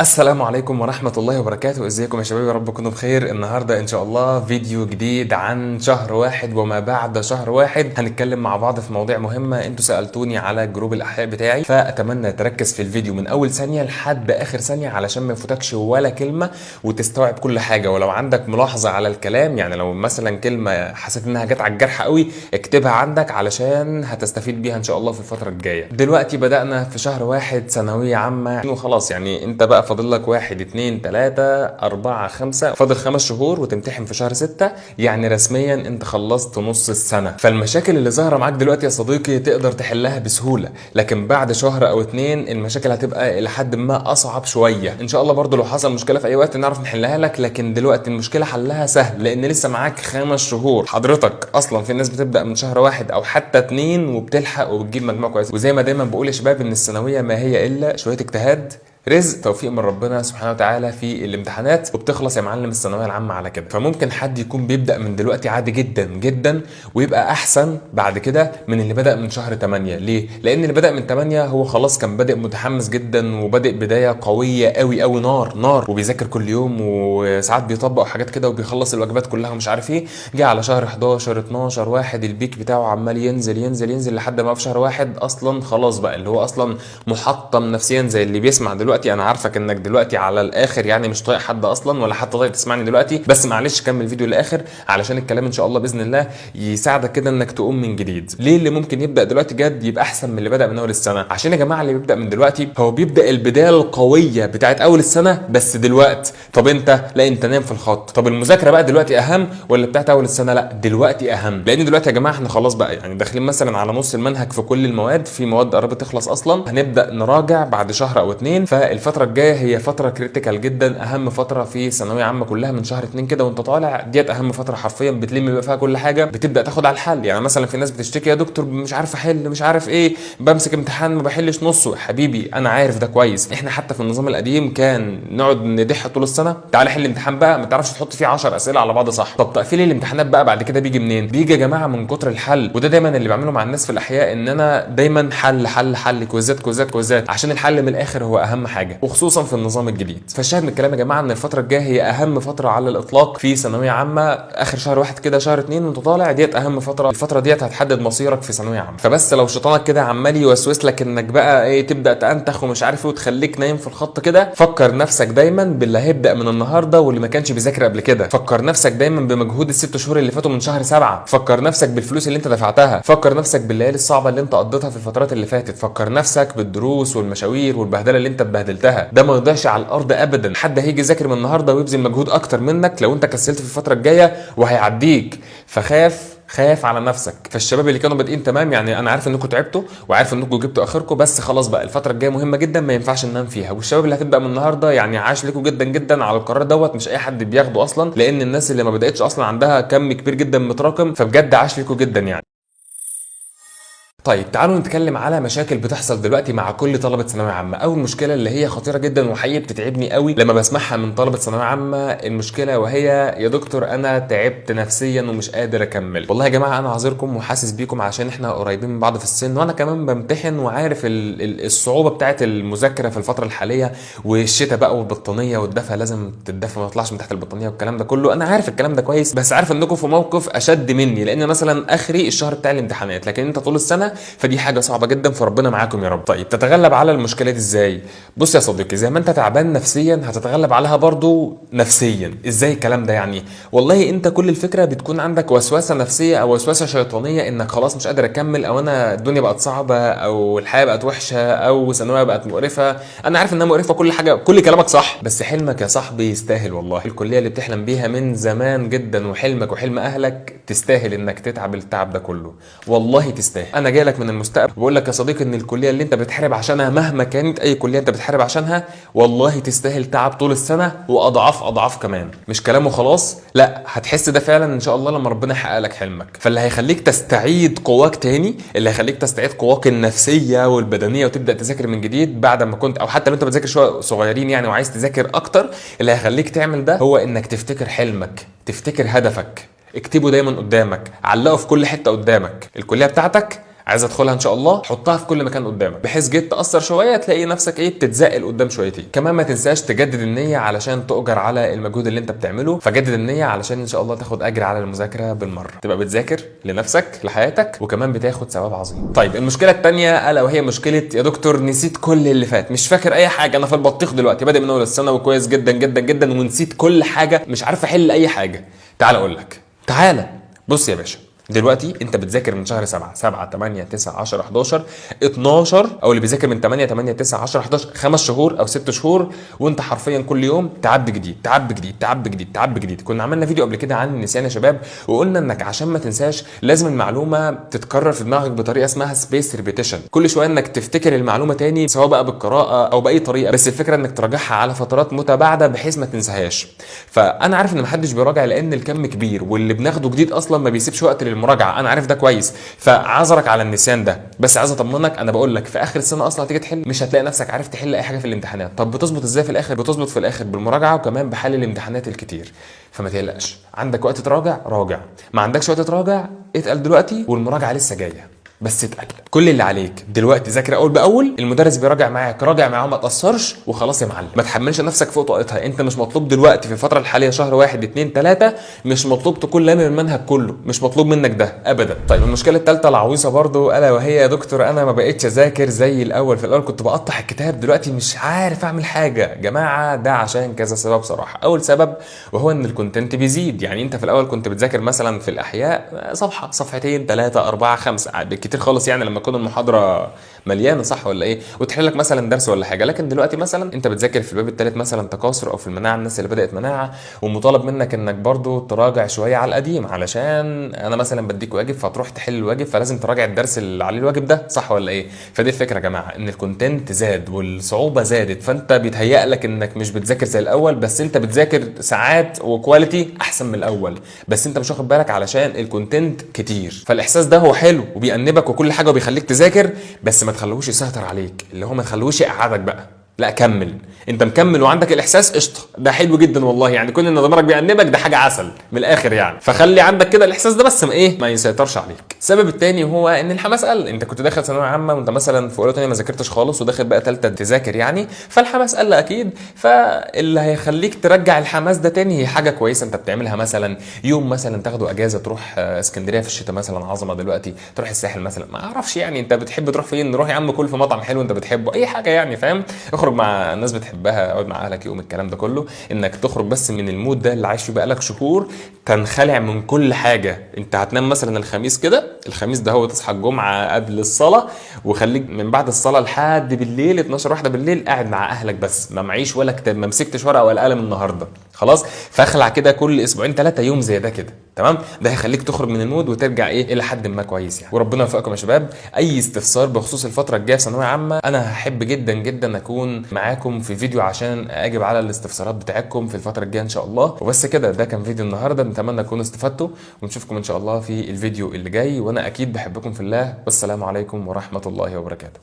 السلام عليكم ورحمة الله وبركاته. ازيكم يا شباب؟ يا رب تكونوا بخير. النهاردة ان شاء الله فيديو جديد عن شهر واحد وما بعد شهر واحد. هنتكلم مع بعض في مواضيع مهمة انتوا سألتوني على جروب الاحياء بتاعي، فاتمنى تركز في الفيديو من اول ثانية لحد اخر ثانية علشان ما يفوتكش ولا كلمة وتستوعب كل حاجة. ولو عندك ملاحظة على الكلام، يعني لو مثلا كلمة حسيت انها جت على الجرح قوي، اكتبها عندك علشان هتستفيد بيها ان شاء الله في الفترة الجاية. دلوقتي بدأنا في شهر واحد ثانوية عامة وخلاص، يعني انت بقى فاضل لك 1 2 3 4 5، فاضل 5 شهور وتمتحن في شهر 6. يعني رسميا انت خلصت نص السنة. فالمشاكل اللي ظاهرة معاك دلوقتي يا صديقي تقدر تحلها بسهولة، لكن بعد شهر او 2 المشاكل هتبقى الى حد ما اصعب شوية. ان شاء الله برضو لو حصل مشكلة في اي وقت نعرف نحلها لك، لكن دلوقتي المشكلة حلها سهل لان لسه معاك 5 شهور. حضرتك اصلا في ناس بتبدأ من شهر 1 او حتى 2 وبتلحق وبتجيب مجموع كويس. وزي ما دايما بقول يا شباب ان الثانوية ما هي الا شوية اجتهاد، رزق، توفيق من ربنا سبحانه وتعالى في الامتحانات، وبتخلص يا معلم الثانويه العامه على كده. فممكن حد يكون بيبدا من دلوقتي عادي جدا جدا ويبقى احسن بعد كده من اللي بدا من شهر 8. ليه؟ لان اللي بدا من 8 هو خلاص كان بادئ متحمس جدا وبادئ بدايه قويه قوي قوي، نار نار، وبيذاكر كل يوم وساعات بيطبق حاجات كده وبيخلص الواجبات كلها ومش عارف ايه. جه على شهر 11 12 واحد البيك بتاعه عمال ينزل ينزل ينزل لحد ما في شهر واحد اصلا خلاص بقى اللي هو اصلا محطم نفسيا. زي اللي بيسمع دلوقتي، انا عارفك انك دلوقتي على الاخر يعني مش طايق حد اصلا ولا حتى طايق تسمعني دلوقتي، بس معلش كمل الفيديو للاخر علشان الكلام ان شاء الله باذن الله يساعدك كده انك تقوم من جديد. ليه اللي ممكن يبدا دلوقتي جد يبقى احسن من اللي بدا من اول السنه؟ عشان يا جماعه اللي بيبدا من دلوقتي هو بيبدا البدايه القويه بتاعت اول السنه بس دلوقتي. طب انت لا، انت نام في الخط. طب المذاكره بقى دلوقتي اهم ولا بتاعت اول السنه؟ لا، دلوقتي اهم، لان دلوقتي يا جماعه احنا خلاص بقى يعني داخلين مثلا على نص المنهج في كل المواد، في مواد قربت تخلص اصلا، هنبدا نراجع بعد شهر او 2. فالفتره الجايه هي فتره كريتيكال جدا، اهم فتره في ثانويه عامه كلها من شهر 2 كده وانت طالع. ديت اهم فتره حرفيا بتلم بقى فيها كل حاجه، بتبدا تاخد على الحل. يعني مثلا في ناس بتشتكي يا دكتور مش عارف احل مش عارف ايه، بمسك امتحان ما بحلش نصه. حبيبي انا عارف ده كويس، احنا حتى في النظام القديم كان نقعد ندح طول السنه. تعالى حل الامتحان بقى ما تعرفش تحط فيه 10 اسئله على بعض صح. طب تقفيل الامتحانات بقى بعد كده بيجي منين؟ بيجي يا جماعه من كتر الحل. وده دايما اللي بعمله مع الناس في الاحياء، ان انا دايما حل حل حل، كويزات كويزات كويزات، عشان الحل من الاخر هو اهم حاجه، وخصوصا في النظام الجديد. فالشاهد من الكلام يا جماعه ان الفتره الجايه هي اهم فتره على الاطلاق في ثانويه عامه. اخر شهر واحد كده شهر 2 وانت طالع، ديت اهم فتره. الفتره ديت هتحدد مصيرك في ثانويه عامه. فبس لو شيطانك كده عمال يوسوس لك انك بقى ايه تبدا تنتخ ومش عارف ايه وتخليك نايم في الخط كده، فكر نفسك دايما باللي هيبدا من النهارده واللي ما كانش بيذاكر قبل كده. فكر نفسك دايما بمجهود الست شهور اللي فاتوا من شهر 7. فكر نفسك بالفلوس اللي انت دفعتها. فكر نفسك بالليالي الصعبه اللي انت قضيتها في الفترات اللي فاتت. فكر نفسك بالدروس والمشاوير والبهدله اللي انت اتبهدلتها. ده ما يضيعش على الارض ابدا. حد هيجي يذاكر من النهارده ويبذل مجهود اكتر منك لو انت كسلت في الفتره الجايه وهيعديك. خاف على نفسك. فالشباب اللي كانوا بادئين تمام، يعني انا عارف انكم تعبتوا وعارف انكم جبتوا اخركم، بس خلاص بقى الفتره الجايه مهمه جدا ما ينفعش ننام فيها. والشباب اللي هتبدا من النهارده يعني عاش لكم جدا جدا على القرار دوت، مش اي حد بياخده اصلا، لان الناس اللي ما بداتش اصلا عندها كم كبير جدا متراكم، فبجد عاش لكم جدا يعني. طيب تعالوا نتكلم على مشاكل بتحصل دلوقتي مع كل طلبه ثانويه عامه. اول مشكله اللي هي خطيره جدا وحقيقي بتتعبني قوي لما بسمعها من طلبه ثانويه عامه، المشكله وهي يا دكتور انا تعبت نفسيا ومش قادر اكمل. والله يا جماعه انا عذركم وحاسس بيكم عشان احنا قريبين من بعض في السن، وانا كمان بمتحن وعارف الصعوبه بتاعه المذاكره في الفتره الحاليه، والشتاء بقى والبطانيه والدفى لازم تتدفى ما تطلعش من تحت البطانيه والكلام ده كله. انا عارف الكلام ده كويس، بس عارف انكم في موقف اشد مني، لان مثلا اخري الشهر بتاع الامتحانات، لكن انت طول السنه، فدي حاجه صعبه جدا. فربنا معاكم يا رب. طيب تتغلب على المشكله دي ازاي؟ بص يا صديقي، زي ما انت تعبان نفسيا هتتغلب عليها برضو نفسيا. ازاي الكلام ده يعني؟ والله انت كل الفكره بتكون عندك وسوسه نفسيه او وسوسه شيطانيه انك خلاص مش قادر اكمل، او انا الدنيا بقت صعبه، او الحياه بقت وحشه، او ثانويه بقت مقرفه. انا عارف انها مقرفه كل حاجه، كل كلامك صح، بس حلمك يا صاحبي يستاهل. والله الكليه اللي بتحلم بيها من زمان جدا وحلمك وحلم اهلك تستاهل انك تتعب التعب ده كله. والله تستاهل. انا جاي لك من المستقبل بقول لك يا صديقي ان الكليه اللي انت بتحارب عشانها مهما كانت اي كليه انت بتحارب عشانها والله تستاهل تعب طول السنه واضعاف اضعاف كمان. مش كلام وخلاص، لا هتحس ده فعلا ان شاء الله لما ربنا يحقق لك حلمك. فاللي هيخليك تستعيد قواك تاني، اللي هيخليك تستعيد قواك النفسيه والبدنيه وتبدا تذاكر من جديد بعد ما كنت، او حتى لو انت بتذاكر شويه صغيرين يعني وعايز تذاكر اكتر، اللي هيخليك تعمل ده هو انك تفتكر حلمك، تفتكر هدفك، اكتبه دايما قدامك، علقه في كل حته قدامك. الكليه بتاعتك عايز ادخلها ان شاء الله، حطها في كل مكان قدامك، بحيث جيت تاثر شويه تلاقي نفسك ايه بتتزقل قدام شويتين. كمان ما تنساش تجدد النيه علشان تؤجر على المجهود اللي انت بتعمله، فجدد النيه علشان ان شاء الله تاخد اجر على المذاكره بالمره، تبقى بتذاكر لنفسك لحياتك وكمان بتاخد ثواب عظيم. طيب المشكله الثانيه الا وهي مشكله يا دكتور نسيت كل اللي فات، مش فاكر اي حاجه، انا في البطيخ دلوقتي بادئ من اول السنه وكويس جدا جدا جدا ونسيت كل حاجه، مش عارف احل اي حاجه. تعال اقول لك، تعال بص يا باشا، دلوقتي انت بتذاكر من شهر 7 8 9 10 11 12، او اللي بيذاكر من 8 9 10 11 5 شهور او 6 شهور، وانت حرفيا كل يوم تعب جديد تعب جديد تعب جديد تعب جديد. كنا عملنا فيديو قبل كده عن النسيان يا شباب، وقلنا انك عشان ما تنساش لازم المعلومه تتكرر في دماغك بطريقه اسمها سبيس ريبيتيشن، كل شويه انك تفتكر المعلومه تاني سواء بقى بالقراءه او باي طريقه، بس الفكره انك تراجعها على فترات متباعده بحيث ما تنساهاش. فانا عارف ان محدش بيراجع لان الكم كبير، واللي بناخده جديد اصلا ما بيسيبش وقت للمراجعه، انا عارف ده كويس، فعذرك على النسيان ده، بس عايز اطمنك انا بقول لك في اخر السنه اصلا هتيجي تحل مش هتلاقي نفسك عارف تحل اي حاجه في الامتحانات. طب بتظبط ازاي في الاخر؟ بتظبط في الاخر بالمراجعه وكمان بحل الامتحانات الكتير. فما تقلقش، عندك وقت تراجع راجع، ما عندكش وقت تراجع اتقل دلوقتي والمراجعه لسه جايه، بس اتقل. كل اللي عليك دلوقتي ذاكر اول باول، المدرس بيراجع معاك راجع معاه ما تاثرش وخلاص يا معلم. ما تحملش نفسك فوق طاقتها، انت مش مطلوب دلوقتي في الفتره الحاليه شهر 1 2 3 مش مطلوب تكون لامم المنهج كله، مش مطلوب منك ده ابدا. طيب المشكله الثالثه العويصه برضو الا وهي يا دكتور انا ما بقتش اذاكر زي الاول، في الاول كنت بقطع الكتاب دلوقتي مش عارف اعمل حاجه. يا جماعه ده عشان كذا سبب صراحه. اول سبب وهو ان الكونتنت بيزيد، يعني انت في الاول كنت بتذاكر مثلا في الاحياء صفحه صفحتين 3 4 5 بالكتير خالص، يعني لما تكون المحاضره مليانه صح ولا ايه، وتحل لك مثلا درس ولا حاجه. لكن دلوقتي مثلا انت بتذاكر في الباب الثالث مثلا تكاثر، او في المناعه الناس اللي بدات مناعه، ومطالب منك انك برضو تراجع شويه على القديم، علشان انا مثلا بديك واجب فتروح تحل الواجب فلازم تراجع الدرس اللي عليه الواجب ده صح ولا ايه. فدي الفكره يا جماعه، ان الكونتنت زاد والصعوبه زادت، فانت بيتهيأ لك انك مش بتذاكر زي الاول، بس انت بتذاكر ساعات وكواليتي احسن من الاول، بس انت مش واخد بالك علشان الكونتنت كتير. فالاحساس ده هو حلو وبيأنبك وكل حاجه وبيخليك تذاكر، بس ما تخلوش يسيطر عليك، اللي هو ما تخلوش يقعدك بقى، لا كمل. انت مكمل وعندك الاحساس قشطه، ده حلو جدا والله، يعني كل ان ضميرك بيأنبك ده حاجه عسل من الاخر يعني. فخلي عندك كده الاحساس ده، بس ما يسيطرش عليك. السبب الثاني هو ان الحماس قل. انت كنت داخل ثانويه عامه وانت مثلا في اولى ثانيه ما ذاكرتش خالص، وداخل بقى ثالثه تذاكر يعني، فالحماس قل اكيد. فاللي هيخليك ترجع الحماس ده تاني هي حاجه كويسه انت بتعملها، مثلا يوم مثلا تاخده اجازه تروح اسكندريه في الشتاء مثلا، عظمه دلوقتي تروح الساحل مثلا، ما اعرفش يعني انت بتحب تروح فين، نروح يا عم كل في مطعم حلو انت بتحبه، اي حاجه يعني فاهم، اخرج مع ناس بتحبها، اقعد مع اهلك يوم، الكلام ده كله. انك تخرج بس من المود ده اللي عايش فيه بقالك شهور، تنخلع من كل حاجه. انت هتنام مثلا الخميس كده، الخميس ده هو تصحى الجمعه قبل الصلاه، وخليك من بعد الصلاه لحد بالليل 12 واحده بالليل قاعد مع اهلك بس، ما معيش ولا كتاب، ما مسكتش ورقه ولا قلم النهارده خلاص. فاخلع كده كل اسبوعين 3 يوم زي ده كده، تمام؟ ده هيخليك تخرج من المود وترجع ايه الى حد ما كويس يعني. وربنا يوفقكم يا شباب. اي استفسار بخصوص الفتره الجايه في ثانويه عامه انا هحب جدا جدا اكون معاكم في فيديو عشان اجيب على الاستفسارات بتاعتكم في الفتره الجايه ان شاء الله. وبس كده، ده كان فيديو النهارده، نتمنى تكونوا استفدتوا، ونشوفكم ان شاء الله في الفيديو اللي جاي. وانا اكيد بحبكم في الله، والسلام عليكم ورحمه الله وبركاته.